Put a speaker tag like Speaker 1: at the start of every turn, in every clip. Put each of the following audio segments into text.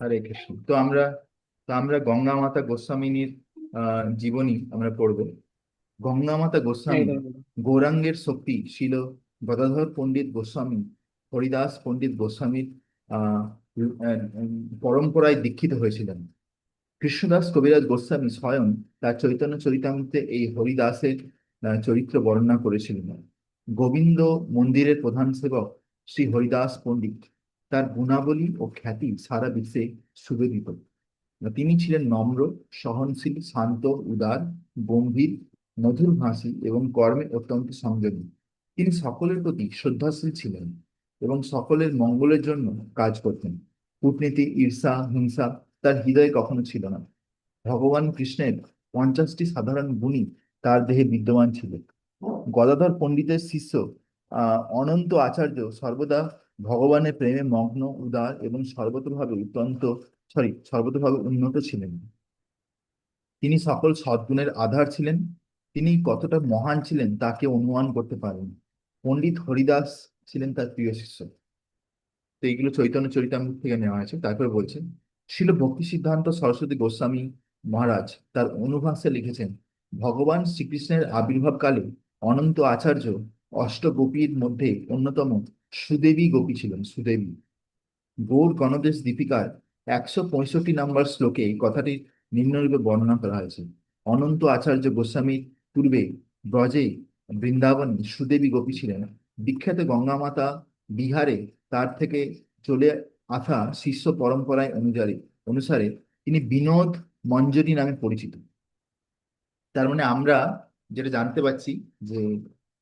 Speaker 1: হরে কৃষ্ণ। তো আমরা গঙ্গা মাতা গোস্বামিনীর জীবনী আমরা পড়ব। গঙ্গা মাতা গোস্বামী
Speaker 2: একদম একদম।
Speaker 1: গৌরাঙ্গের শক্তি ছিল গদাধর পণ্ডিত গোস্বামী, হরিদাস পণ্ডিত গোস্বামীর আহ আহ, পরম্পরায় দীক্ষিত হয়েছিলেন। কৃষ্ণদাস কবিরাজ গোস্বামী স্বয়ং তার চৈতন্য চরিতামৃতে এই হরিদাসের চরিত্র বর্ণনা করেছিলেন। গোবিন্দ মন্দিরের প্রধান সেবক শ্রী হরিদাস পণ্ডিত, তার গুণাবলী ও খ্যাতি সারা বিশ্বে সুবেদিত। তিনি ছিলেন নম্র, সহনশীল, শান্ত, উদার, গম্ভীর, মধুরভাষী এবং কর্মে অত্যন্ত সংযমী। তিনি সকলের প্রতি শ্রদ্ধাশীল ছিলেন এবং সকলের মঙ্গলের জন্য কাজ করতেন। কূটনীতি, ঈর্ষা, হিংসা তার হৃদয়ে কখনো ছিল না। ভগবান কৃষ্ণের 50টি সাধারণ গুণই তার দেহে বিদ্যমান ছিল। গদাধর পণ্ডিতের শিষ্য অনন্ত আচার্য সর্বদা ভগবানের প্রেমে মগ্ন, উদার এবং সর্বতভাবে উন্নত ছিলেন। তিনি সকল সদ্গুণের আধার ছিলেন। তিনি কতটা মহান ছিলেন তাকে অনুমান করতে পারেন। পণ্ডিত হরিদাস ছিলেন তার প্রিয় শিষ্য। তো এইগুলো চৈতন্য চরিতামৃত থেকে নেওয়া হয়েছে। তারপরে বলছেন, শিল ভক্তি সিদ্ধান্ত সরস্বতী গোস্বামী মহারাজ তার অনুভাষে লিখেছেন, ভগবান শ্রীকৃষ্ণের আবির্ভাবকালে অনন্ত আচার্য অষ্টগোপীর মধ্যে অন্যতম সুদেবী গোপী ছিলেন। সুদেবী গৌড় গণদেশ দীপিকার 165 নম্বর শ্লোকে এই কথাটি নিম্নরূপে বর্ণনা করা হয়েছে। অনন্ত আচার্য গোস্বামীর পূর্বে ব্রজে বৃন্দাবনে সুদেবী গোপী ছিলেন। বিখ্যাত গঙ্গা মাতা বিহারে তার থেকে চলে আসা শিষ্য পরম্পরায় অনুসারে তিনি বিনোদ মঞ্জরি নামে পরিচিত। তার মানে আমরা যেটা জানতে পারছি যে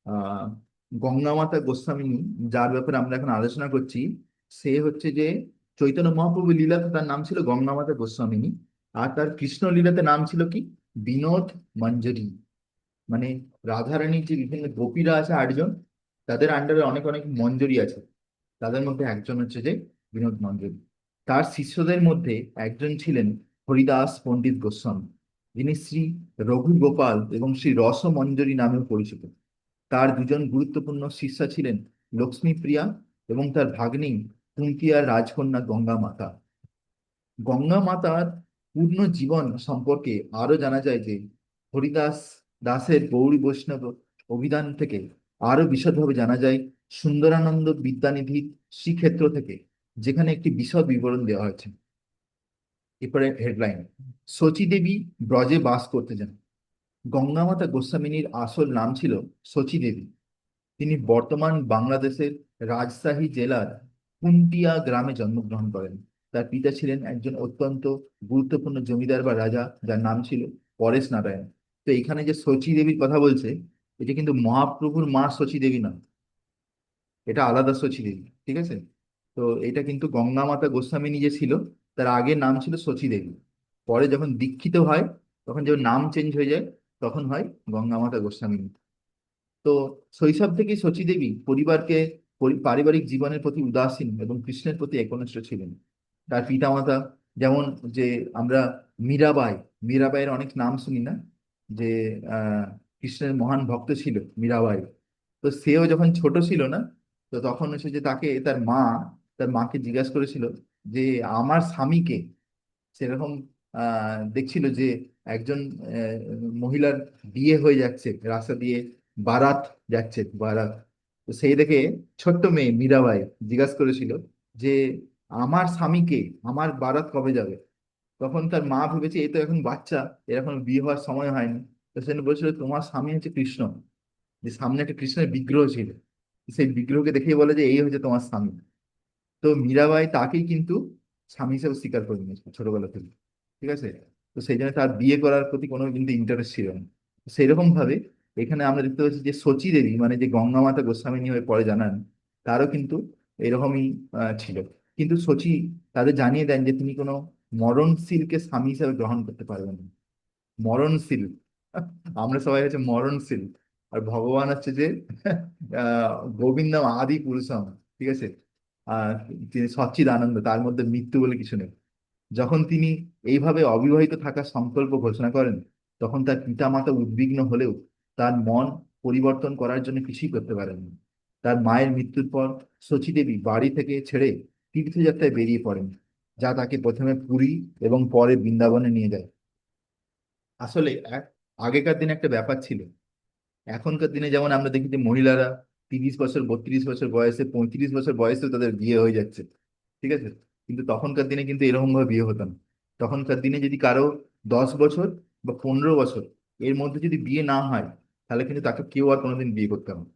Speaker 1: আহ গঙ্গা মাতা গোস্বামিনী, যার ব্যাপারে আমরা এখন আলোচনা করছি, সে হচ্ছে যে চৈতন্য মহাপ্রভু লীলাতে তার নাম ছিল গঙ্গা মাতা গোস্বামিনী। আর তার কৃষ্ণ লীলাতে নাম ছিল কি? বিনোদ মঞ্জরি। মানে রাধারানীর যে বিভিন্ন গোপীরা আছে 8 জন, তাদের আন্ডারে অনেক অনেক মঞ্জরি আছে। তাদের মধ্যে একজন হচ্ছে যে বিনোদ মঞ্জরি। তার শিষ্যদের মধ্যে একজন ছিলেন হরিদাস পণ্ডিত গোস্বামী, যিনি শ্রী রঘু গোপাল এবং শ্রী রস মঞ্জরি নামেও পরিচিত। তার দুজন গুরুত্বপূর্ণ শিষ্যা ছিলেন লক্ষ্মীপ্রিয়া এবং তার ভাগ্নী কুন্তিয়ার রাজকন্যা গঙ্গা মাতা। গঙ্গা মাতার পূর্ণ জীবন সম্পর্কে আরো জানা যায় যে হরিদাস দাসের গৌড়ী বৈষ্ণব অভিধান থেকে আরো বিশদভাবে জানা যায় সুন্দরানন্দ বিদ্যানিধির শ্রীক্ষেত্র থেকে, যেখানে একটি বিশদ বিবরণ দেওয়া হয়েছে। এরপরে হেডলাইন, শচী দেবী ব্রজে বাস করতে যান। গঙ্গা মাতা গোস্বামিনীর আসল নাম ছিল শচী দেবী। তিনি বর্তমান বাংলাদেশের রাজশাহী জেলার কুন্টিয়া গ্রামে জন্মগ্রহণ করেন। তার পিতা ছিলেন একজন অত্যন্ত গুরুত্বপূর্ণ জমিদার বা রাজা, যার নাম ছিল পরেশ নারায়ণ। তো এখানে যে শচী দেবীর কথা বলছে, এটা কিন্তু মহাপ্রভুর মা শচী দেবী নয়, এটা আলাদা শচী দেবী। ঠিক আছে? তো এটা কিন্তু গঙ্গা মাতা গোস্বামিনী যে ছিল, তার আগের নাম ছিল শচী দেবী। পরে যখন দীক্ষিত হয়, তখন যখন নাম চেঞ্জ হয়ে যায়, তখন হয় গঙ্গা মাতা গোস্বামিনী। তো শৈশব থেকেই শচী দেবী পারিবারিক জীবনের প্রতি উদাসীন এবং কৃষ্ণের প্রতি একনিষ্ঠ ছিলেন। তার পিতামাতা যেমন, যে আমরা মীরাবাই, মীরাবাইয়ের অনেক নাম শুনি না, যে আহ কৃষ্ণের মহান ভক্ত ছিল মীরাবাই। তো সেও যখন ছোট ছিল না, তো তখন হচ্ছে যে তার মাকে জিজ্ঞাসা করেছিল যে আমার স্বামীকে, সেরকম দেখছিল যে একজন মহিলার বিয়ে হয়ে যাচ্ছে রাস্তা দিয়ে, বারাত যাচ্ছে, বারাত। তো সেই দেখে ছোট্ট মেয়ে মীরাবাই জিজ্ঞাসা করেছিল যে আমার স্বামীকে, আমার বারাত কবে যাবে? তখন তার মা ভেবেছে এই তো এখন বাচ্চা, এর এখন বিয়ে হওয়ার সময় হয়নি। তো সে বলছিল তোমার স্বামী হচ্ছে কৃষ্ণ। যে সামনে একটা কৃষ্ণের বিগ্রহ ছিল, সেই বিগ্রহকে দেখেই বলে যে এই হচ্ছে তোমার স্বামী। তো মীরাবাই তাকেই কিন্তু স্বামী হিসেবে স্বীকার করে নিয়েছিল ছোটবেলা থেকে। ঠিক আছে? তো সেই জন্য তার বিয়ে করার প্রতি কোনো কিন্তু ইন্টারেস্ট ছিল না। সেই রকম ভাবে এখানে আমরা দেখতে পাচ্ছি যে শচী দেবী, মানে যে গঙ্গা মাতা গোস্বামিনী হয়ে পরে জানান, তারও কিন্তু এরকমই ছিল। কিন্তু শচী তাদের জানিয়ে দেন যে তিনি কোনো মরণশীলকে স্বামী হিসেবে গ্রহণ করতে পারবেন না। মরণশীল, আমরা সবাই হচ্ছে মরণশীল, আর ভগবান হচ্ছে যে গোবিন্দম আদি পুরুষম। ঠিক আছে? আর তিনি সচ্চিদ আনন্দ, তার মধ্যে মৃত্যু বলে কিছু নেই। যখন তিনি এইভাবে অবিবাহিত থাকার সংকল্প ঘোষণা করেন, তখন তার পিতামাতা উদ্বিগ্ন হলেও তার মন পরিবর্তন করার জন্য কিছুই করতে পারেননি। তার মায়ের মৃত্যুর পর শচী দেবী বাড়ি থেকে ছেড়ে তীর্থযাত্রায় বেরিয়ে পড়েন। যা তাকে প্রথমে পুরী এবং পরে বৃন্দাবনে নিয়ে যায়। আসলে আগেকার দিনে একটা ব্যাপার ছিল। এখনকার দিনে যেমন আমরা দেখি যে মহিলারা 30 বছর 32 বছর বয়সে 35 বছর বয়সে তাদের বিয়ে হয়ে যাচ্ছে, ঠিক আছে? কিন্তু তখনকার দিনে কিন্তু এরকম ভাবে বিয়ে হতো না। তখনকার দিনে যদি কারো 10 বছর বা 15 বছর এর মধ্যে যদি বিয়ে না হয়, তাহলে কিন্তু তাকে কেউ আর কোনোদিন বিয়ে করতে হবে না।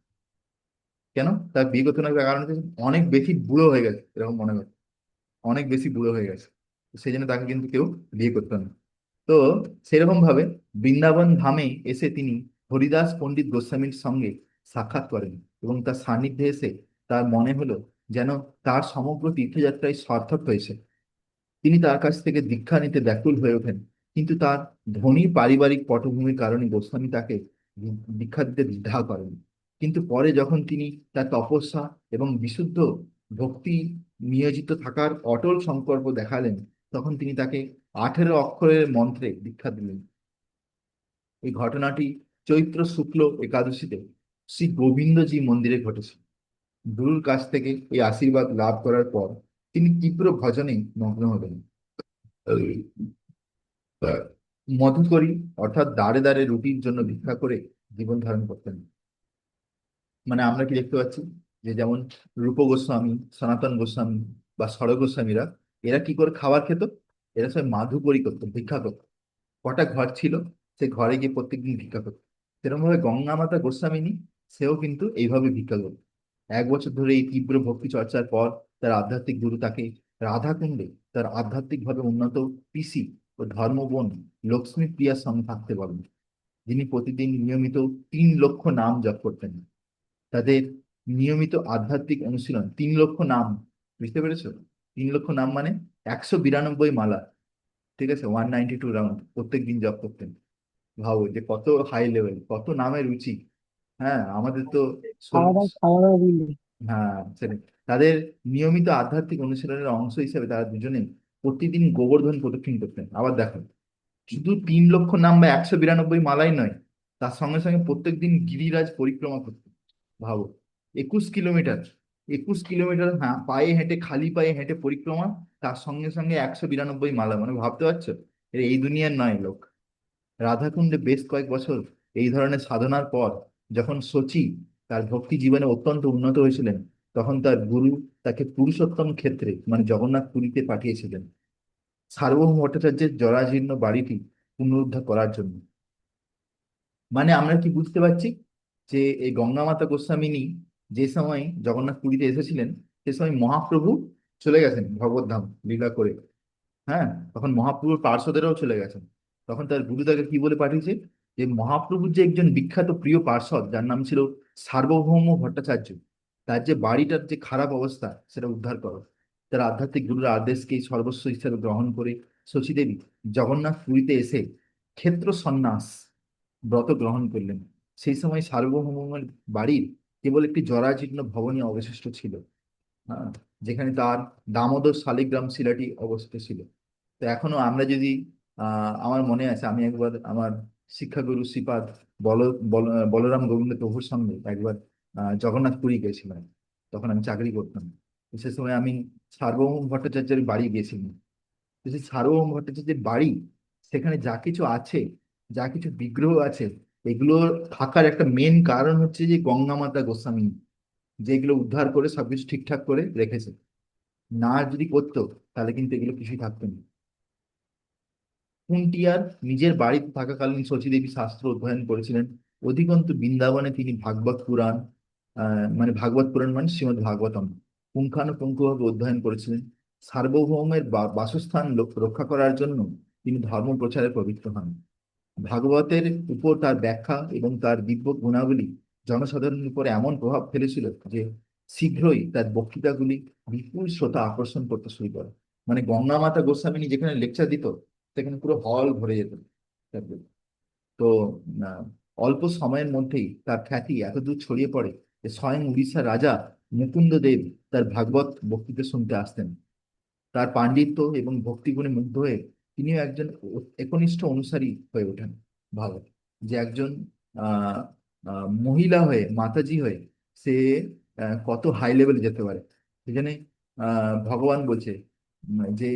Speaker 1: কেন তার বিয়ে করতে না? কারণ হচ্ছে অনেক বেশি বুড়ো হয়ে গেছে, এরকম মনে হয়, অনেক বেশি বুড়ো হয়ে গেছে। তো সেই জন্য তাকে কিন্তু কেউ বিয়ে করতে না। তো সেরকম ভাবে বৃন্দাবন ধামে এসে তিনি হরিদাস পণ্ডিত গোস্বামীর সঙ্গে সাক্ষাৎ করেন, এবং তার সান্নিধ্যে এসে তার মনে হলো যেন তার সমগ্র তীর্থযাত্রায় সার্থক হয়েছে। তিনি তার কাছ থেকে দীক্ষা নিতে ব্যাকুল হয়ে ওঠেন, কিন্তু তার ধনী পারিবারিক পটভূমির কারণে গোস্বামী তাকে দীক্ষা দিতে দ্বিধা করেন। কিন্তু পরে যখন তিনি তার তপস্যা এবং বিশুদ্ধ ভক্তি নিয়োজিত থাকার অটল সংকল্প দেখালেন, তখন তিনি তাকে 18 অক্ষরের মন্ত্রে দীক্ষা দিলেন। এই ঘটনাটি চৈত্র শুক্ল একাদশীতে শ্রী গোবিন্দজি মন্দিরে ঘটেছে। গুরুর কাছ থেকে এই আশীর্বাদ লাভ করার পর তিনি তীব্র ভজনে মগ্ন হলেন। মধুকরী অর্থাৎ দাঁড়ে দাঁড়ে রুটির জন্য ভিক্ষা করে জীবন ধারণ করতেন। মানে আমরা কি দেখতে পাচ্ছি যে যেমন রূপ গোস্বামী, সনাতন গোস্বামী বা সর গোস্বামীরা, এরা কি করে খাবার খেত? এরা সব মাধুকরী করতো, ভিক্ষা করতো। কটা ঘর ছিল, সে ঘরে গিয়ে প্রত্যেকদিন ভিক্ষা করতো। সেরকম ভাবে গঙ্গা মাতা গোস্বামিনী, সেও কিন্তু এইভাবে ভিক্ষা করতো। 1 বছর ধরে এই তীব্র ভক্তি চর্চার পর তার আধ্যাত্মিক গুরু তাকে রাধাকুণ্ডে তার আধ্যাত্মিকভাবে উন্নত পিসি ও ধর্মবোন লক্ষ্মী প্রিয়ার সঙ্গে থাকতে বলেন, যিনি প্রতিদিন নিয়মিত 3 লক্ষ নাম জপ করতেন। তাদের নিয়মিত আধ্যাত্মিক অনুশীলন 3 লক্ষ নাম, বুঝতে পেরেছো? 3 লক্ষ নাম মানে 192 মালা, ঠিক আছে, 192 রাউন্ড প্রত্যেক দিন জপ করতেন। ভাবো যে কত হাই লেভেল, কত নামের রুচি। হ্যাঁ, আমাদের তো
Speaker 2: খাওয়া দাওয়া দিলে।
Speaker 1: হ্যাঁ সেটাই। তাদের নিয়মিত আধ্যাত্মিক অনুশীলনের অংশ হিসেবে তারা দুজনে প্রতিদিন গোবর্ধন প্রদক্ষিণ করতেন। আবার দেখো, শুধু 3 লক্ষ নাম বা 192 মালাই নয়, তার সঙ্গে সঙ্গে প্রত্যেকদিন গিরিরাজ পরিক্রমা করতেন। ভাবো, 21 কিলোমিটার, 21 কিলোমিটার, হ্যাঁ, পায়ে হেঁটে, খালি পায়ে হেঁটে পরিক্রমা, তার সঙ্গে সঙ্গে 192 মালা, মানে ভাবতে পারছো? এরা এই দুনিয়ার নয় লোক। রাধাকুণ্ডে বেশ কয়েক বছর এই ধরনের সাধনার পর যখন শচী তার ভক্তি জীবনে অত্যন্ত উন্নত হয়েছিলেন, তখন তার গুরু তাকে পুরুষোত্তম ক্ষেত্রে মানে জগন্নাথ পুরীতে পাঠিয়েছিলেন, সার্বভৌম ভট্টাচার্যের জরাজীর্ণ বাড়িটি পুনরুদ্ধার করার জন্য। মানে আমরা কি বুঝতে পারছি যে এই গঙ্গা মাতা গোস্বামিনী যে সময় জগন্নাথ পুরীতে এসেছিলেন, সে সময় মহাপ্রভু চলে গেছেন ভগবদ্ধাম লীলা করে। হ্যাঁ, তখন মহাপ্রভুর পার্শ্বদেরও চলে গেছেন। তখন তার গুরু তাকে কি বলে পাঠিয়েছে, যে মহাপ্রভুর যে একজন বিখ্যাত প্রিয় পার্ষদ যার নাম ছিল সার্বভৌম ভট্টাচার্য, তার যে বাড়িটার যে খারাপ অবস্থা সেটা উদ্ধার করো। তার আধ্যাত্মিক গুরুর আদেশকে সর্বস্ব হিসাবে গ্রহণ করে শচীদেবী জগন্নাথ পুরীতে এসে ক্ষেত্র সন্ন্যাস ব্রত গ্রহণ করলেন। সেই সময় সার্বভৌমের বাড়ির কেবল একটি জরাজীর্ণ ভবনই অবশিষ্ট ছিল, হ্যাঁ, যেখানে তার দামোদর শালিগ্রাম শিলাটি অবস্থিত ছিল। তো এখনো আমরা যদি আমার মনে আছে, আমি একবার আমার শিক্ষাগুরু শ্রীপাদ বল বলরাম গোবিন্দ প্রভুর সঙ্গে একবার জগন্নাথ পুরী গেছিলাম। তখন আমি চাকরি করতাম। তো সে সময় আমি সার্বভৌম ভট্টাচার্যের বাড়ি গেছিলাম। তো সেই সার্বভৌম ভট্টাচার্যের বাড়ি, সেখানে যা কিছু আছে, যা কিছু বিগ্রহ আছে, এগুলো থাকার একটা মেন কারণ হচ্ছে যে গঙ্গা মাতা গোস্বামী, যেগুলো উদ্ধার করে সবকিছু ঠিকঠাক করে রেখেছে। না যদি করতো, তাহলে কিন্তু এগুলো কিছুই থাকতো না। কুন্তিয়ার নিজের বাড়িতে থাকাকালীন শচীদেবী শাস্ত্র অধ্যয়ন করেছিলেন। অধিকন্তু বৃন্দাবনে তিনি ভাগবত পুরাণ, মানে ভাগবত পুরাণ মানে শ্রীমদ্ ভাগবতম পুঙ্খানুপুঙ্খভাবে অধ্যয়ন করেছিলেন। সার্বভৌমের বাসস্থান রক্ষা করার জন্য তিনি ধর্ম প্রচারে প্রবৃত্ত হন। ভাগবতের উপর তার ব্যাখ্যা এবং তার দিব্য গুণাবলী জনসাধারণের উপর এমন প্রভাব ফেলেছিল যে শীঘ্রই তার বক্তৃতাগুলি বিপুল শ্রোতা আকর্ষণ করতে শুরু করে। মানে গঙ্গা মাতা গোস্বামিনী যেখানে লেকচার দিত, সেখানে পুরো হল ভরে যেত। তো আহ, অল্প সময়ের মধ্যেই তার খ্যাতি এতদূর ছড়িয়ে পড়ে যে স্বয়ং উড়িষ্যার রাজা মুকুন্দ দেব তার ভাগবত বক্তৃতা শুনতে আসতেন। তার পাণ্ডিত্য এবং ভক্তিগুণে মুগ্ধ হয়ে তিনিও একজন একনিষ্ঠ অনুসারী হয়ে ওঠেন। ভালো, যে একজন আহ মহিলা হয়ে, মাতাজি হয়ে, সে কত হাই লেভেলে যেতে পারে। সেখানে ভগবান বলছে যে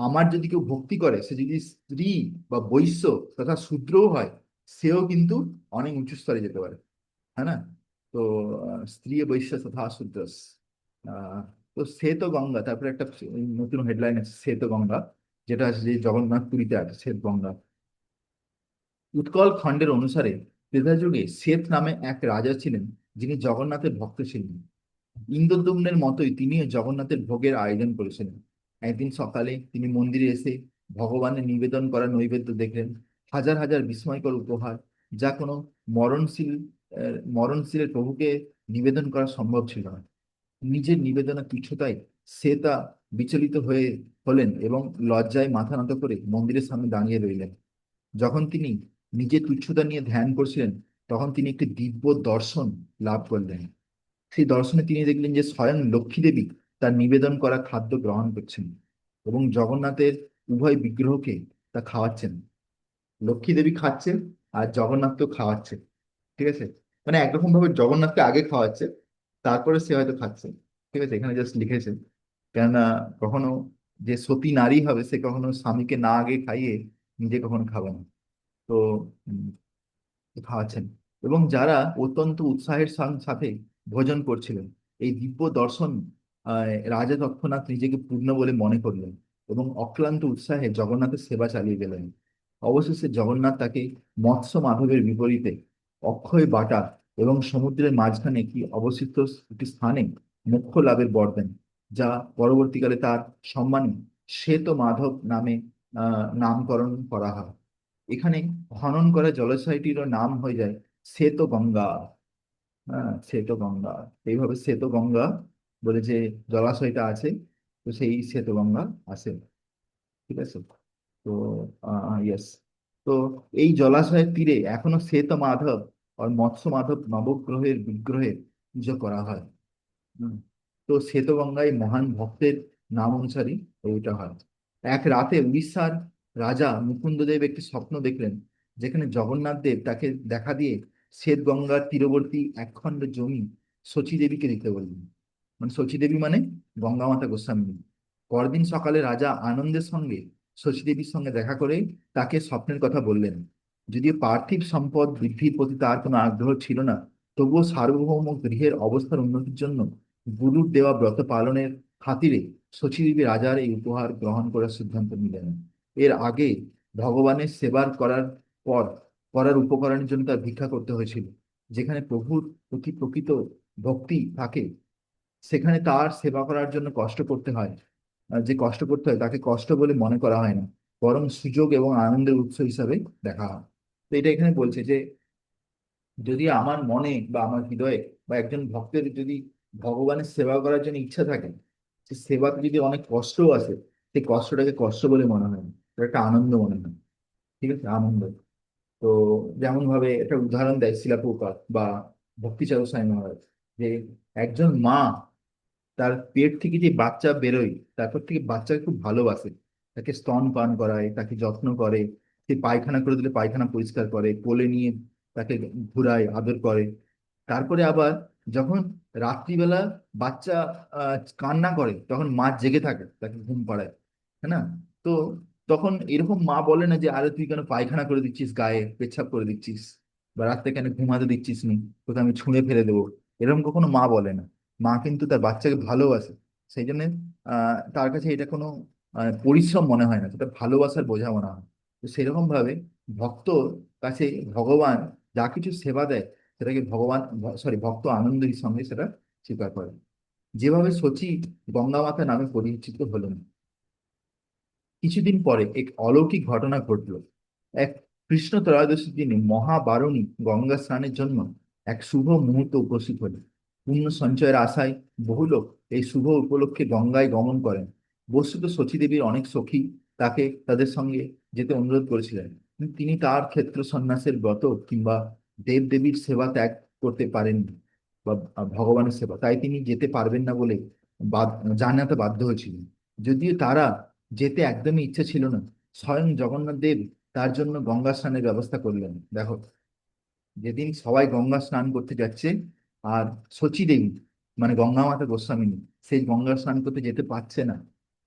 Speaker 1: আমার যদি কেউ ভক্তি করে, সে যদি স্ত্রী বা বৈশ্য তথা শূদ্রও হয়, সেও কিন্তু অনেক উঁচু স্তরে যেতে পারে। হ্যাঁ না? তো স্ত্রী বৈশ্য তথা শূদ্র। আহ, তো শ্বেত গঙ্গা, তারপরে একটা নতুন হেডলাইন আছে শ্বেত গঙ্গা, যেটা আছে যে জগন্নাথ পুরীতে আছে শ্বেত গঙ্গা। উৎকল খণ্ডের অনুসারে ত্রেতা যুগে শ্বেত নামে এক রাজা ছিলেন, যিনি জগন্নাথের ভক্ত ছিলেন। ইন্দ্রদ্যুম্নের মতোই তিনিও জগন্নাথের ভোগের আয়োজন করেছিলেন। একদিন সকালে তিনি মন্দিরে এসে ভগবানের নিবেদন করা নৈবেদ্য দেখলেন। হাজার হাজার বিস্ময়কর উপহার, যা কোনো মরণশীল মরণশীলের প্রভুকে নিবেদন করা সম্ভব ছিল না। নিজের নিবেদনের তুচ্ছতায় শ্বেতা বিচলিত হলেন এবং লজ্জায় মাথা নত করে মন্দিরের সামনে দাঁড়িয়ে রইলেন। যখন তিনি নিজের তুচ্ছতা নিয়ে ধ্যান করছিলেন, তখন তিনি একটি দিব্য দর্শন লাভ করলেন। সেই দর্শনে তিনি দেখলেন যে স্বয়ং লক্ষ্মী দেবী তার নিবেদন করা খাদ্য গ্রহণ করছেন এবং জগন্নাথের উভয় বিগ্রহকে তা খাওয়াচ্ছেন। লক্ষ্মী দেবী খাচ্ছেন আর জগন্নাথকেও খাওয়াচ্ছে। ঠিক আছে? মানে একরকম ভাবে জগন্নাথকে আগে খাওয়াচ্ছে, তারপরে সে হয়তো খাচ্ছে। ঠিক আছে, এখানে জাস্ট লিখেছেন। কেননা কখনো যে সতী নারী হবে, সে কখনো স্বামীকে না আগে খাইয়ে নিজে কখনো খাবে না। তো খাওয়াচ্ছেন। এবং যারা অত্যন্ত উৎসাহের সাথে ভোজন করছিলেন, এই দিব্য দর্শন রাজা তৎক্ষণাৎ নিজেকে পূর্ণ বলে মনে করলেন এবং অক্লান্ত উৎসাহে জগন্নাথের সেবা চালিয়ে গেলেন। অবশেষে জগন্নাথ তাকে মৎস্য মাধবের বিপরীতে অক্ষয় বাটা এবং সমুদ্রের মাঝখানে একটি অবস্থিত একটি স্থানে মোক্ষ লাভের বর দেন, যা পরবর্তীকালে তার সম্মানে শ্বেত মাধব নামে নামকরণ করা হয়। এখানে খনন করা জলাশয়টিরও নাম হয়ে যায় শ্বেত গঙ্গা। হ্যাঁ, শ্বেত গঙ্গা। এইভাবে শ্বেত গঙ্গা বলে যে জলাশয়টা আছে, তো সেই শ্বেত গঙ্গা আছে। ঠিক আছে? তো ইয়েস। তো এই জলাশয়ের তীরে এখনো শ্বেত মাধব আর মৎস্য মাধব নবগ্রহের বিগ্রহের পুজো করা হয়। হুম। তো শ্বেতগঙ্গায় মহান ভক্তের নাম অনুসারী ওইটা হয়। এক রাতে উড়িষ্যার রাজা মুকুন্দদেব একটি স্বপ্ন দেখলেন, যেখানে জগন্নাথ দেব তাকে দেখা দিয়ে শ্বেত গঙ্গার তীরবর্তী একখণ্ড জমি শচী দেবীকে দিতে বললেন। মানে শচী দেবী মানে গঙ্গা মাতা গোস্বামী। পরদিন সকালে রাজা আনন্দের সঙ্গে শচী দেবীর সঙ্গে দেখা করে তাকে স্বপ্নের কথা বললেন। যদিও পার্থিব সম্পদ বৃদ্ধির প্রতি তার কোনো আগ্রহ ছিল না, তবুও সার্বভৌম গৃহের অবস্থার উন্নতির জন্য গুরুর দেওয়া ব্রত পালনের খাতিরে শচীদেবী রাজার এই উপহার গ্রহণ করার সিদ্ধান্ত নিলেন। এর আগে ভগবানের সেবার করার পর করার উপকরণের জন্য তার ভিক্ষা করতে হয়েছিল। যেখানে প্রভুর প্রতি প্রকৃত ভক্তি থাকে, সেখানে তার সেবা করার জন্য কষ্ট করতে হয়। আর যে কষ্ট করতে হয় তাকে কষ্ট বলে মনে করা হয় না, বরং সুযোগ এবং আনন্দের উৎস হিসাবে দেখা হয়। তো এটা এখানে বলছে যে যদি আমার মনে বা আমার হৃদয়ে বা একজন ভক্তের যদি ভগবানের সেবা করার জন্য ইচ্ছা থাকে, সে সেবাতে যদি অনেক কষ্টও আসে, সেই কষ্টটাকে কষ্ট বলে মনে হয় না, এটা একটা আনন্দ মনে হয়। ঠিক আছে, আনন্দ। তো যেমন ভাবে একটা উদাহরণ দেয় শিলা প্রভুপাদ বা ভক্তিচারক স্বামী মহারাজ, যে একজন মা তার পেট থেকে যে বাচ্চা বেরোয়, তারপর থেকে বাচ্চাকে খুব ভালোবাসে, তাকে স্তন পান করায়, তাকে যত্ন করে। সে পায়খানা করে দিলে পায়খানা পরিষ্কার করে, কোলে নিয়ে তাকে ঘুরায়, আদর করে। তারপরে আবার যখন রাত্রিবেলা বাচ্চা কান্না করে, তখন মা জেগে থাকে, তাকে ঘুম পাড়ায়। হ্যাঁ না? তো তখন এরকম মা বলে না যে আরে তুই কেন পায়খানা করে দিচ্ছিস, গায়ে পেচ্ছাপ করে দিচ্ছিস, বা রাত্রে কেন ঘুমাতে দিচ্ছিস নি, তোকে আমি ছুঁড়ে ফেলে দেবো। এরকম কখনো মা বলে না। মা কিন্তু তার বাচ্চাকে ভালোবাসে। সেই জন্য তার কাছে এটা কোনো পরিশ্রম মনে হয় না, সেটা ভালোবাসার বোঝা মনে হয়। তো সেরকম ভাবে ভক্ত কাছে ভগবান যা কিছু সেবা দেয়, সেটাকে ভগবান, সরি, ভক্ত আনন্দের সঙ্গে সেটা স্বীকার করে। যেভাবে শচী গঙ্গা মাতা নামে পরিচিত হলেন। কিছুদিন পরে এক অলৌকিক ঘটনা ঘটল। এক কৃষ্ণ ত্রয়োদশীর দিনে মহাবারণী গঙ্গা স্নানের জন্য এক শুভ মুহূর্ত উপস্থিত হল। পুণ্য সঞ্চয়ের আশায় বহু লোক এই শুভ উপলক্ষে গঙ্গায় গমন করেন। বস্তুত শচীদেবীর অনেক সখী তাকে তাদের সঙ্গে যেতে অনুরোধ করেছিলেন, কিন্তু তিনি তার ক্ষেত্র সন্ন্যাসের ব্রত কিংবা দেবদেবীর সেবা ত্যাগ করতে পারেননি, বা ভগবানের সেবা, তাই তিনি যেতে পারবেন না বলে জানাতে বাধ্য হয়েছিলেন। যদিও তারা যেতে একদমই ইচ্ছে ছিল না, স্বয়ং জগন্নাথ দেব তার জন্য গঙ্গা স্নানের ব্যবস্থা করলেন। দেখো, যেদিন সবাই গঙ্গা স্নান করতে যাচ্ছে, আর শচী দেবী মানে গঙ্গা মাতা গোস্বামিনী সেই গঙ্গা স্নান করতে যেতে পারছে না,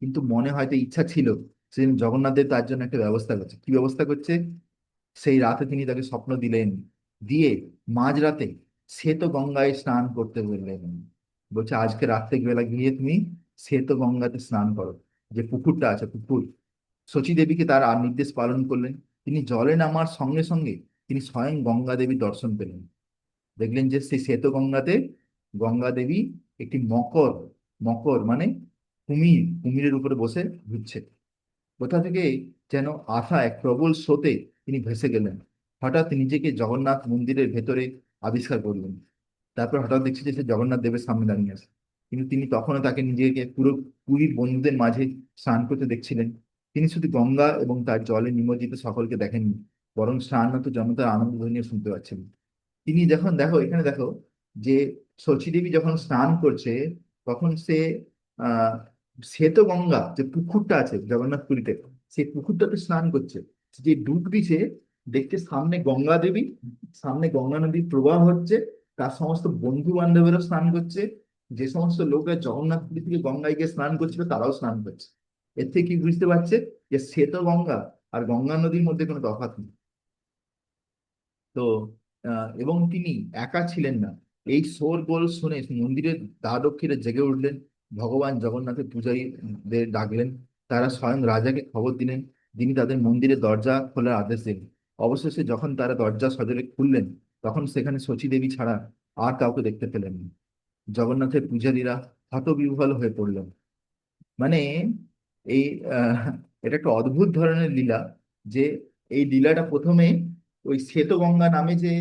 Speaker 1: কিন্তু মনে হয়তো ইচ্ছা ছিল সেদিন জগন্নাথ দেব তার জন্য একটা ব্যবস্থা করছে। কি ব্যবস্থা করছে? সেই রাতে তিনি তাকে স্বপ্ন দিলেন, দিয়ে মাঝরাতে শ্বেত গঙ্গায় স্নান করতে বললেন। বলছে আজকে রাত্রে বেলা গিয়ে তুমি শ্বেত গঙ্গাতে স্নান করো, যে পুকুরটা আছে পুকুর। শচী দেবীকে তার আর নির্দেশ পালন করলেন। তিনি জলে নামার সঙ্গে সঙ্গে তিনি স্বয়ং গঙ্গা দেবীর দর্শন পেলেন। দেখলেন যে সেই শ্বেত গঙ্গাতে গঙ্গা দেবী একটি মকর, মকর মানে কুমির, কুমিরের উপরে বসে ঘুরছে। কোথা থেকে যেন আসা এক প্রবল স্রোতে তিনি ভেসে গেলেন। হঠাৎ নিজেকে জগন্নাথ মন্দিরের ভেতরে আবিষ্কার করলেন। তারপর হঠাৎ দেখছি যে সে জগন্নাথ দেবের সামনে দাঁড়িয়ে আছে। কিন্তু তিনি তখনও তাকে নিজেকে পুরো পুরীর বন্ধুদের মাঝে স্নান করতে দেখছিলেন। তিনি শুধু গঙ্গা এবং তার জলে নিমজ্জিত সকলকে দেখেননি, বরং স্নানরত জনতার আনন্দ ধ্বনি শুনতে পাচ্ছেন। তিনি যখন, দেখো এখানে দেখো, যে শচী দেবী যখন স্নান করছে, তখন সে আহ শ্বেত গঙ্গা যে পুকুরটা আছে জগন্নাথ পুরীতে, সেই পুকুরটাতে স্নান করছে। যে ডুব দিছে, দেখছে সামনে গঙ্গা দেবী, সামনে গঙ্গা নদীর প্রবাহ হচ্ছে, তার সমস্ত বন্ধু বান্ধবেরা স্নান করছে। যে সমস্ত লোকরা জগন্নাথ পুরী থেকে গঙ্গায় গিয়ে স্নান করছিল তারাও স্নান করছে। এর থেকে কি বুঝতে পারছে? যে শ্বেত গঙ্গা আর গঙ্গা নদীর মধ্যে কোনো তফাৎ নেই। তো এবং তিনি একা ছিলেন না। এই শোরগোল শুনে মন্দিরের দ্বাররক্ষীরা জেগে উঠলেন, ভগবান জগন্নাথের পূজারীদের ডাকলেন। তারা স্বয়ং রাজাকে খবর দিলেন, তিনি তাদের মন্দিরের দরজা খোলার আদেশ দিলেন। অবশেষে যখন তারা দরজা সজোরে খুললেন, তখন সেখানে শচী দেবী ছাড়া আর কাউকে দেখতে পেলেন না। জগন্নাথের পূজারীরা হতবিহ্বল হয়ে পড়লেন। মানে এই আহ, এটা একটা অদ্ভুত ধরনের লীলা। যে এই লীলাটা প্রথমে ওই শ্বেতগঙ্গা নামে যে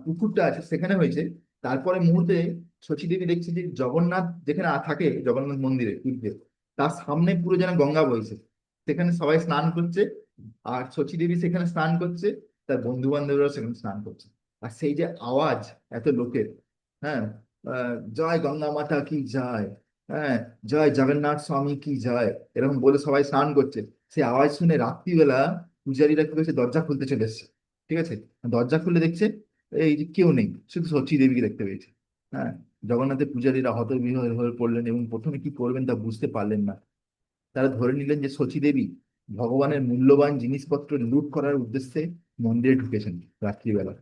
Speaker 1: পুকুরটা আছে সেখানে হয়েছে। তারপরে মুহূর্তে শচী দেবী দেখছে যে জগন্নাথ যেখানে থাকে জগন্নাথ মন্দিরে পুরীতে, তার সামনে পুরো যেন গঙ্গা বইছে, সেখানে সবাই স্নান করছে। আর শচী দেবী সেখানে স্নান করছে, তার বন্ধু বান্ধবরাও সেখানে স্নান করছে। আর সেই যে আওয়াজ এত লোকের, হ্যাঁ, জয় গঙ্গা মাতা কি জয়, হ্যাঁ, জয় জগন্নাথ স্বামী কি জয়, এরকম বলে সবাই স্নান করছে। সেই আওয়াজ শুনে রাত্রিবেলা পূজারীরা কি করছে, দরজা খুলতে চলে এসছে। ঠিক আছে, দরজা খুলে দেখছে এই যে কেউ নেই, শুধু শচী দেবীকে দেখতে পেয়েছে। হ্যাঁ, জগন্নাথের পূজারীরা হতবিহ্বল হয়ে পড়লেন এবং প্রথমে কি করবেন তা বুঝতে পারলেন না। তারা ধরে নিলেন যে শচী দেবী ভগবানের মূল্যবান জিনিসপত্র লুট করার উদ্দেশ্যে মন্দিরে ঢুকেছেন রাত্রিবেলা,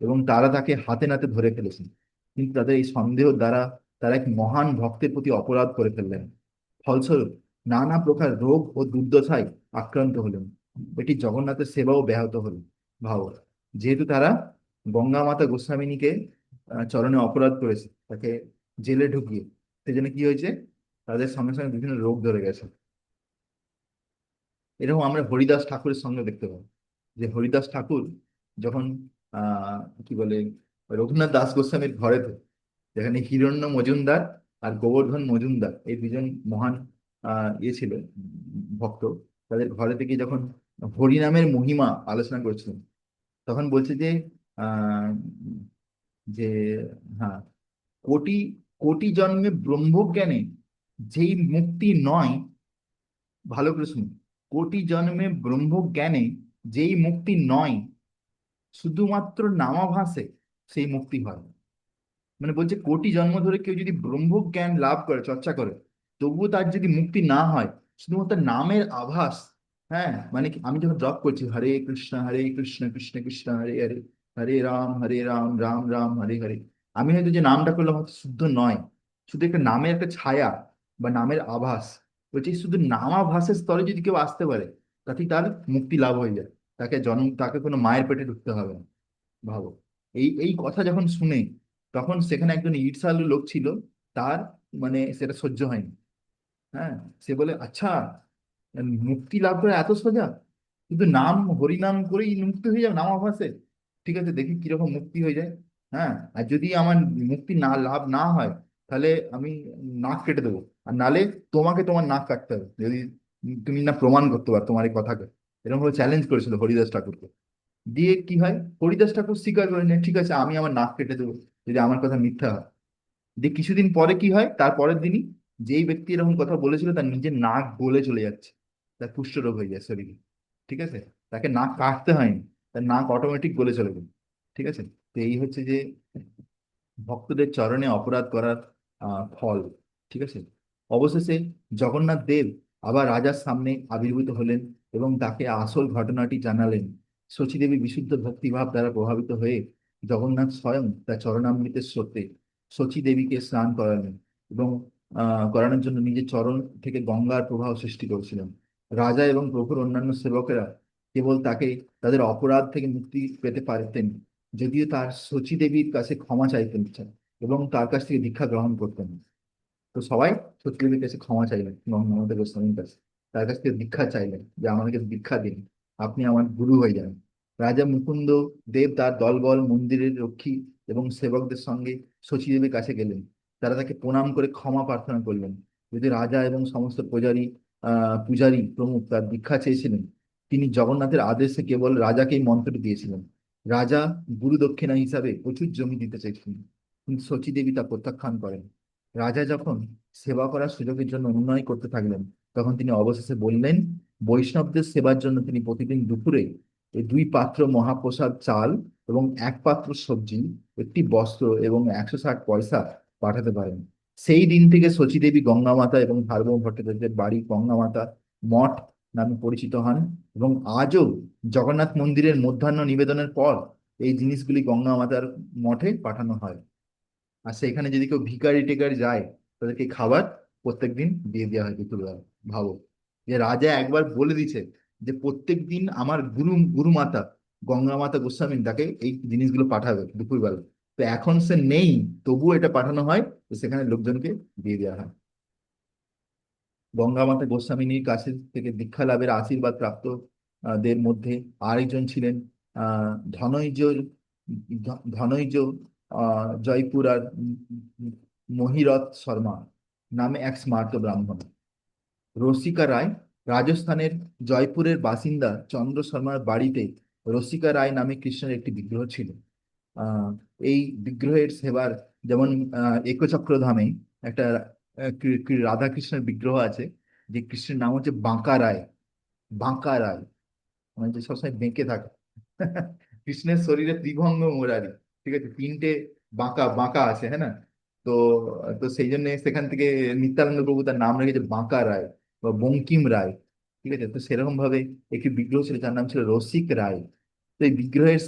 Speaker 1: এবং তারা তাকে হাতে নাতে ধরে ফেলেছেন। কিন্তু তাদের এই সন্দেহ দ্বারা তারা এক মহান ভক্তের প্রতি অপরাধ করে ফেললেন। ফলস্বরূপ নানা প্রকার রোগ ও দুর্দশায় আক্রান্ত হলেন। এটি জগন্নাথের সেবাও ব্যাহত হল। ভাব, যেহেতু তারা গঙ্গা মাতা গোস্বামিনীকে চরণে অপরাধ করেছে, তাকে জেলে ঢুকিয়ে, সেজন্য কি হয়েছে, তাদের সঙ্গে সঙ্গে বিভিন্ন রোগ ধরে গেছে। এরকম আমরা হরিদাস ঠাকুরের সঙ্গে দেখতে পাই। যে হরিদাস ঠাকুর যখন কি বলে, রঘুনাথ দাস গোস্বামীর ঘরেতে, যেখানে হিরণ্য মজুমদার আর গোবর্ধন মজুমদার এই দুজন মহান ইয়ে ছিল, ভক্ত, তাদের ঘরে থেকে যখন হরিনামের মহিমা আলোচনা করছিলেন, তখন বলছে যে আহ যে হ্যাঁ, কোটি কোটি জন্মে ব্রহ্মজ্ঞানে যেই মুক্তি নয়, ভালো করে শুনুন, কোটি জন্মে ব্রহ্মজ্ঞানে যেই মুক্তি নয়, শুধুমাত্র নামাভাসে সেই মুক্তি হয়। মানে বলছে কোটি জন্ম ধরে কেউ যদি ব্রহ্মজ্ঞান লাভ করে, চর্চা করে, তবুও তার যদি মুক্তি না হয়, শুধুমাত্র নামের আভাস, হ্যাঁ, মানে কি, আমি যখন জপ করছি হরে কৃষ্ণ কৃষ্ণ কৃষ্ণ হরে হরে, হরে রাম রাম রাম হরে হরে, আমি হয়তো যে নামটা করলাম হয়তো শুদ্ধ নয়, শুধু একটা নামের একটা ছায়া বা নামের আভাস, বলছি শুধু নামাভাসের স্তরে যদি কেউ আসতে পারে, তাতেই তার মুক্তি লাভ হয়ে যায়। তাকে কোনো মায়ের পেটে ঢুকতে হবে না। ভাবো, এই এই কথা যখন শুনে, তখন সেখানে একজন ঈর্ষালু লোক ছিল, তার মানে সেটা সহ্য হয়নি। হ্যাঁ, সে বলে আচ্ছা, মুক্তি লাভ করে এত সোজা, শুধু নাম হরিনাম করেই মুক্তি হয়ে যাবে নামাভাসে? ঠিক আছে, দেখি কিরকম মুক্তি হয়ে যায়। হ্যাঁ, আর যদি আমার মুক্তি না লাভ না হয়, তাহলে আমি নাক কেটে দেবো। আর নালে তোমাকে তোমার নাক কাটতে হবে, যদি তুমি না প্রমাণ করতে পারো তোমার এই কথাকে। এরকম ভাবে চ্যালেঞ্জ করেছিল হরিদাস ঠাকুরকে। দিয়ে কি হয়, হরিদাস ঠাকুর স্বীকার করে নেয়, ঠিক আছে আমি আমার নাক কেটে দেবো যদি আমার কথা মিথ্যা হয়। দিয়ে কিছুদিন পরে কি হয়, তার পরের দিনই যেই ব্যক্তি এরকম কথা বলেছিল তার নিজের নাক গলে চলে যাচ্ছে, তার কুষ্ঠরোগ হয়ে যায় শরীরে। ঠিক আছে, তাকে নাক কাটতে হয়নি, তার নাক অটোমেটিক গলে চলে গেল। ঠিক আছে, তো এই হচ্ছে যে ভক্তদের চরণে অপরাধ করার ফল। ঠিক আছে, অবশেষে জগন্নাথ দেব আবার রাজার সামনে আবির্ভূত হলেন এবং তাকে আসল ঘটনাটি জানালেন। শচীদেবী বিশুদ্ধ ভক্তিভাব দ্বারা প্রভাবিত হয়ে জগন্নাথ স্বয়ং তার চরণামৃতের স্রোতে শচীদেবীকে স্নান করালেন এবং করানোর জন্য নিজের চরণ থেকে গঙ্গার প্রবাহ সৃষ্টি করেছিলেন। রাজা এবং প্রভুর অন্যান্য সেবকেরা কেবল তাকে তাদের অপরাধ থেকে মুক্তি পেতে পারতেন যদিও তার শচীদেবীর কাছে ক্ষমা চাইতেন এবং তার কাছ থেকে দীক্ষা গ্রহণ করতেন। তো সবাই সত্যদেবীর কাছে ক্ষমা চাইলেন গঙ্গামাতা গোস্বামীর কাছে, তার কাছ থেকে দীক্ষা চাইলেন যে আমাদেরকে দীক্ষা দিন, আপনি আমার গুরু হয়ে যান। রাজা মুকুন্দ দেব তার দলবল মন্দিরের রক্ষী এবং সেবকদের সঙ্গে শচীদেবীর কাছে গেলেন। তারা তাকে প্রণাম করে ক্ষমা প্রার্থনা করলেন। যদি রাজা এবং সমস্ত পূজারী প্রমুখ তার দীক্ষা চেয়েছিলেন, তিনি জগন্নাথের আদেশে কেবল রাজাকেই মন্ত্রটি দিয়েছিলেন। রাজা গুরু দক্ষিণা হিসাবে প্রচুর জমি দিতে চেয়েছিলেন, কিন্তু শচীদেবী তা প্রত্যাখ্যান করেন। রাজা যখন সেবা করার সুযোগের জন্য অনুনয় করতে থাকলেন, তখন তিনি অবশেষে বললেন, বৈষ্ণবদের সেবার জন্য তিনি প্রতিদিন দুপুরে এই 2 পাত্র মহাপ্রসাদ চাল এবং 1 পাত্র সবজি, একটি বস্ত্র এবং 160 পয়সা পাঠাতে পারেন। সেই দিন থেকে শচীদেবী গঙ্গা মাতা এবং সার্বভৌম ভট্টাচার্যের বাড়ি গঙ্গা মাতা মঠ নামে পরিচিত হন এবং আজও জগন্নাথ মন্দিরের মধ্যাহ্ন নিবেদনের পর এই জিনিসগুলি গঙ্গা মাতার মঠে পাঠানো হয়। আর সেখানে যদি কেউ ভিখারি টিকারি যায়, তাদেরকে খাবার প্রত্যেকদিন দিয়ে দেওয়া হয় দুপুরবেলা। ভাবো, যে রাজা একবার বলে দিছে যে প্রত্যেক দিন আমার গুরু মাতা গঙ্গা মাতা গোস্বামী তাকে এই জিনিসগুলো পাঠাবে দুপুরবেলা। তো এখন সে নেই, তবুও এটা পাঠানো হয়, তো সেখানে লোকজনকে দিয়ে দেওয়া হয়। গঙ্গা মাতা গোস্বামিনীর কাছে থেকে দীক্ষা লাভের আশীর্বাদ প্রাপ্ত দের মধ্যে আরেকজন ছিলেন ধনঞ্জ ধনঞ্জ জয়পুর আর মহিরথ শর্মা নামে এক স্মার্ত ব্রাহ্মণ। রসিকা রায় রাজস্থানের জয়পুরের বাসিন্দা চন্দ্র শর্মার বাড়িতে রসিকা রায় নামে কৃষ্ণের একটি বিগ্রহ ছিল। আহ এই বিগ্রহের সেবার, যেমন একচক্র ধামে একটা রাধাকৃষ্ণের বিগ্রহ আছে, যে কৃষ্ণের নাম হচ্ছে বাঁকা রায়। বাঁকা রায় মানে যে সবসময় বেঁকে থাকে। কৃষ্ণের শরীরে ত্রিভঙ্গ মুরারি, ঠিক আছে, 3টে বাঁকা বাঁকা আছে, হ্যাঁ না? তো তো সেই জন্য সেখান থেকে নিত্যানন্দ প্রভু তার নাম রেখেছে বাঁকা রায় বা বঙ্কিম রায়। ঠিক আছে, তো সেরকম ভাবে একটি বিগ্রহ ছিল যার নাম ছিল রসিক রায়। তো এই বিগ্রহের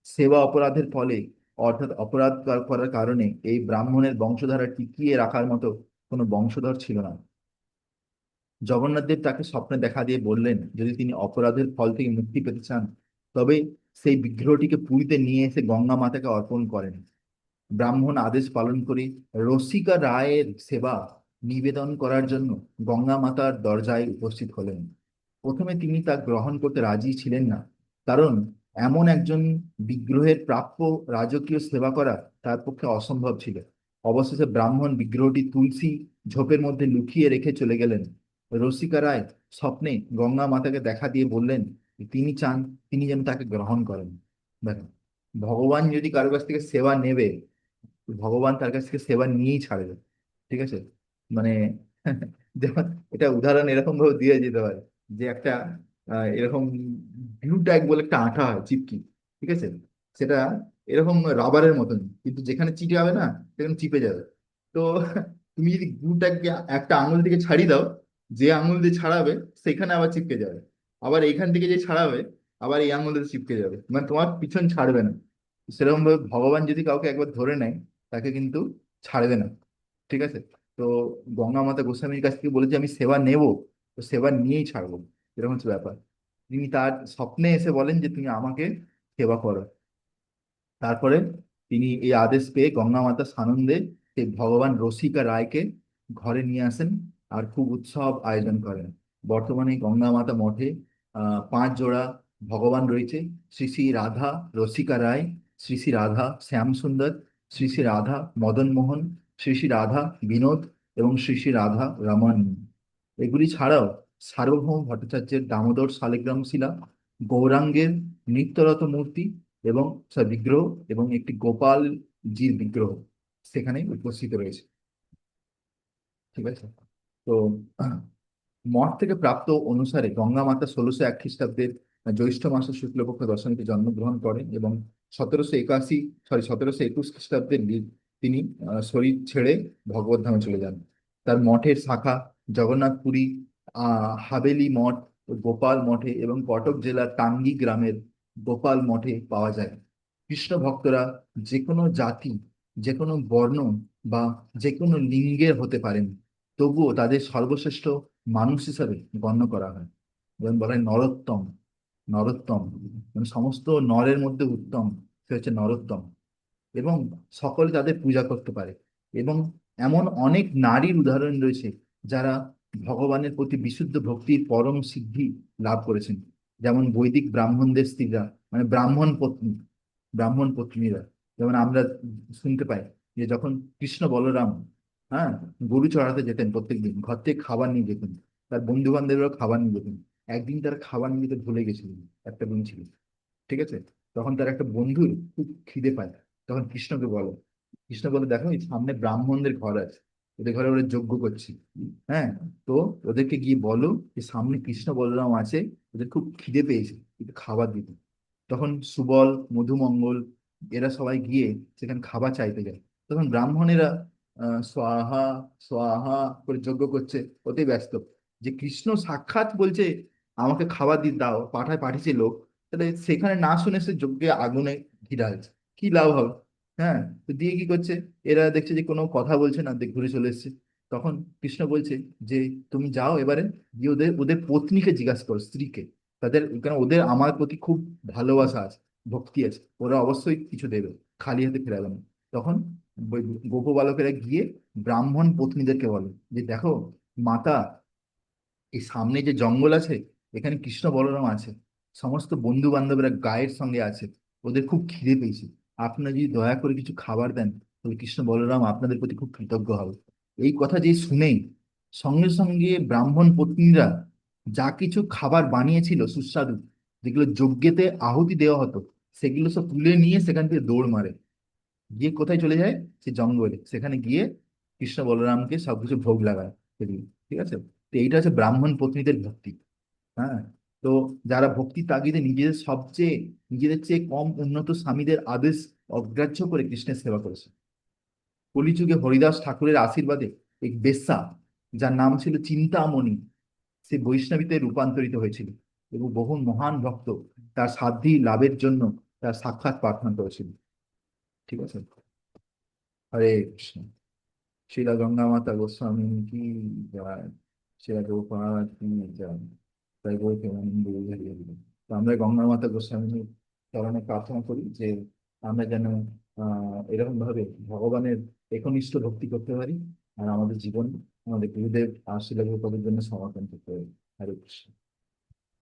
Speaker 1: সেবা অপরাধের ফলে, অর্থাৎ অপরাধ করার কারণে এই ব্রাহ্মণের বংশধারা টিকিয়ে রাখার মতো কোনো বংশধর ছিল না। জগন্নাথ দেব তাকে স্বপ্নে দেখা দিয়ে বললেন, যদি তিনি অপরাধের ফল থেকে মুক্তি পেতে চান, তবে সেই বিগ্রহটিকে পুরীতে নিয়ে এসে গঙ্গা মাতাকে অর্পণ করেন। ব্রাহ্মণ আদেশ পালন করে রসিকা রায়ের সেবা নিবেদন করার জন্য গঙ্গা মাতার দরজায় উপস্থিত হলেন। প্রথমে তিনি তা গ্রহণ করতে রাজি ছিলেন না, কারণ এমন একজন বিগ্রহের প্রাপ্য রাজকীয় সেবা করা তার পক্ষে অসম্ভব ছিল। অবশেষে ব্রাহ্মণ বিগ্রহটি তুলসী ঝোপের মধ্যে লুকিয়ে রেখে চলে গেলেন। রসিকা রায় স্বপ্নে গঙ্গা মাতাকে দেখা দিয়ে বললেন যে তিনি চান তিনি যেন তাকে গ্রহণ করেন। দেখেন, ভগবান যদি কারো কাছ থেকে সেবা নেবে, ভগবান তার কাছ থেকে সেবা নিয়েই ছাড়বে। ঠিক আছে, মানে যেমন এটা উদাহরণ এরকম ভাবে দিয়ে যেতে পারে যে একটা এরকম গ্লু ট্যাগ বলে একটা আঠা হয় চিপকি, ঠিক আছে, সেটা এরকম রাবারের মতন, কিন্তু যেখানে চিটে যাবে না সেখানে চিপে যাবে। তো তুমি যদি গ্লু ট্যাগকে একটা আঙুল থেকে ছাড়িয়ে দাও, যে আঙুল দিয়ে ছাড়াবে সেখানে আবার চিপকে যাবে, আবার এইখান থেকে যে ছাড়াবে আবার এই আঙুল দিয়ে চিপকে যাবে, মানে তোমার পিছন ছাড়বে না। সেরকম ভাবে ভগবান যদি কাউকে একবার ধরে নেয়, তাকে কিন্তু ছাড়বে না। ঠিক আছে, তো গঙ্গা মাতা গোস্বামীর কাছ থেকে বলেছে আমি সেবা নেব, তো সেবা নিয়েই ছাড়বো, এরকম হচ্ছে ব্যাপার। তিনি তার স্বপ্নে এসে বলেন যে তুমি আমাকে সেবা করো। তারপরে তিনি এই আদেশ পেয়ে গঙ্গা মাতা সানন্দে সেই ভগবান রসিকা রায়কে ঘরে নিয়ে আসেন আর খুব উৎসব আয়োজন করেন। বর্তমানে গঙ্গা মাতা মঠে 5 জোড়া ভগবান রয়েছে: শ্রী শ্রী রাধা রসিকা রায়, শ্রী শ্রী রাধা শ্যাম সুন্দর, শ্রী শ্রী রাধা মদন মোহন, শ্রী শ্রী রাধা বিনোদ এবং শ্রী শ্রী রাধা রমন। এগুলি ছাড়াও সার্বভৌম ভট্টাচার্যের দামোদর শালিগ্রাম শিলা, গৌরাঙ্গের নিত্যরত মূর্তি এবং বিগ্রহ এবং একটি গোপালজির বিগ্রহ সেখানে উপস্থিত রয়েছে। ঠিক আছে, তো মঠ থেকে প্রাপ্ত অনুসারে গঙ্গা মাতা 1601 খ্রিস্টাব্দের জ্যৈষ্ঠ মাসে শুক্লপক্ষ দশমীতে জন্মগ্রহণ করেন এবং 1721 খ্রিস্টাব্দের তিনি শরীর ছেড়ে ভগবত ধামে চলে যান। তার মঠের শাখা জগন্নাথপুরী হাবেলি মঠ ও গোপাল মঠে এবং কটক জেলার টাঙ্গি গ্রামের গোপাল মঠে পাওয়া যায়। কৃষ্ণ ভক্তরা যে কোনো জাতি, যে কোনো বর্ণ বা যে কোনো লিঙ্গের হতে পারেন, তবুও তাদের সর্বশ্রেষ্ঠ মানুষ হিসাবে গণ্য করা হয়। যেমন বলা হয় নরোত্তম। নরোত্তম মানে সমস্ত নরের মধ্যে উত্তম, সে হচ্ছে নরোত্তম। এবং সকলে তাদের পূজা করতে পারে। এবং এমন অনেক নারীর উদাহরণ রয়েছে যারা ভগবানের প্রতি বিশুদ্ধ ভক্তির পরম সিদ্ধি লাভ করেছেন। যেমন বৈদিক ব্রাহ্মণদের স্ত্রীরা, মানে ব্রাহ্মণ পত্নী, ব্রাহ্মণ পত্নীরা, যেমন আমরা শুনতে পাই যে যখন কৃষ্ণ বলরাম, হ্যাঁ, গরু চড়াতে যেতেন, প্রত্যেকদিন ঘর থেকে খাবার নিয়ে যেতেন, তার বন্ধু বান্ধবরাও খাবার নিয়ে যেতেন। একদিন তারা খাবার নিয়ে যেতে ভুলে গেছিলেন, একটা দিন ছিল, ঠিক আছে? তখন তার একটা বন্ধুর খুব খিদে পায়, তখন কৃষ্ণকে বলে, কৃষ্ণ বলে দেখো এই সামনে ব্রাহ্মণদের ঘর আছে, ওদের ঘরে ওরা যজ্ঞ করছে, হ্যাঁ, তো ওদেরকে গিয়ে বলো যে সামনে কৃষ্ণ বলরাম আছে, ওদের খুব খিদে পেয়েছে, একটু খাবার দিতে। তখন সুবল, মধুমঙ্গল এরা সবাই গিয়ে সেখানে খাবার চাইতে যায়। তখন ব্রাহ্মণেরা স্বাহা স্বাহা করে যজ্ঞ করছে, ওতে ব্যস্ত। যে কৃষ্ণ সাক্ষাৎ বলছে আমাকে খাবার দিয়ে দাও, পাঠিয়েছে লোক, তাহলে সেখানে না শুনে সে যজ্ঞে আগুনে ঘি ঢালছে, কি লাভ হবে? হ্যাঁ, তো দিয়ে কি করছে, এরা দেখছে যে কোনো কথা বলছে না, ঘুরে চলে এসছে। তখন কৃষ্ণ বলছে যে তুমি যাও এবারে, গিয়ে ওদের ওদের পত্নীকে জিজ্ঞাসা করো, স্ত্রীকে, তাদের, কারণ ওদের আমার প্রতি খুব ভালোবাসা আছে, ভক্তি আছে, ওরা অবশ্যই কিছু দেবে, খালি হাতে ফেরাবে না। তখন ওই গোপ বালকেরা গিয়ে ব্রাহ্মণ পত্নীদেরকে বলে যে দেখো মাতা, এই সামনে যে জঙ্গল আছে, এখানে কৃষ্ণ বলরাম আছে, সমস্ত বন্ধু বান্ধবরা গায়ের সঙ্গে আছে, ওদের খুব খিদে পেয়েছে, আপনারা যদি দয়া করে কিছু খাবার দেন তাহলে কৃষ্ণ বলরাম আপনাদের প্রতি খুব কৃতজ্ঞ হবে। এই কথা যে শুনেই সঙ্গে সঙ্গে ব্রাহ্মণ পত্নীরা যা কিছু খাবার বানিয়েছিল সুস্বাদু, যেগুলো যজ্ঞেতে আহুতি দেওয়া হতো, সেগুলো সব তুলে নিয়ে সেখান থেকে দৌড় মারে, গিয়ে কোথায় চলে যায়, সে জঙ্গলে, সেখানে গিয়ে কৃষ্ণ বলরামকে সবকিছু ভোগ লাগায় সেদিন, ঠিক আছে? তো এইটা হচ্ছে ব্রাহ্মণ পত্নীদের ভক্তি। হ্যাঁ, তো যারা ভক্তি তাগিদে নিজেদের চেয়ে কম উন্নত স্বামীদের আদেশ অগ্রাহ্য করে কৃষ্ণের সেবা করেছে। কলিযুগে হরিদাস ঠাকুরের আশীর্বাদে এক বেশ্যা, যার নাম ছিল চিন্তামণি, সে বৈষ্ণবীতে রূপান্তরিত হয়েছিল এবং বহু মহান ভক্ত তার সাধ্যি লাভের জন্য তার সাক্ষাৎ প্রার্থনা করেছিল। ঠিক আছে? হরে কৃষ্ণ। শিলা গঙ্গা মাতা গোস্বামী কি জয়। শিলা গৌপাদ কি জয়। তাই বই প্রেমানন্দ বিহারী হরি বল। তো আমরা গঙ্গা মাতা গোস্বামীর চরণে প্রার্থনা করি যে আমরা যেন এরকম ভাবে ভগবানের একনিষ্ঠ ভক্তি করতে পারি, আর আমাদের জীবন আমাদের গুরুদেব আর শিলা গৌপাদের জন্য সমর্পণ করতে পারি। হরে কৃষ্ণ।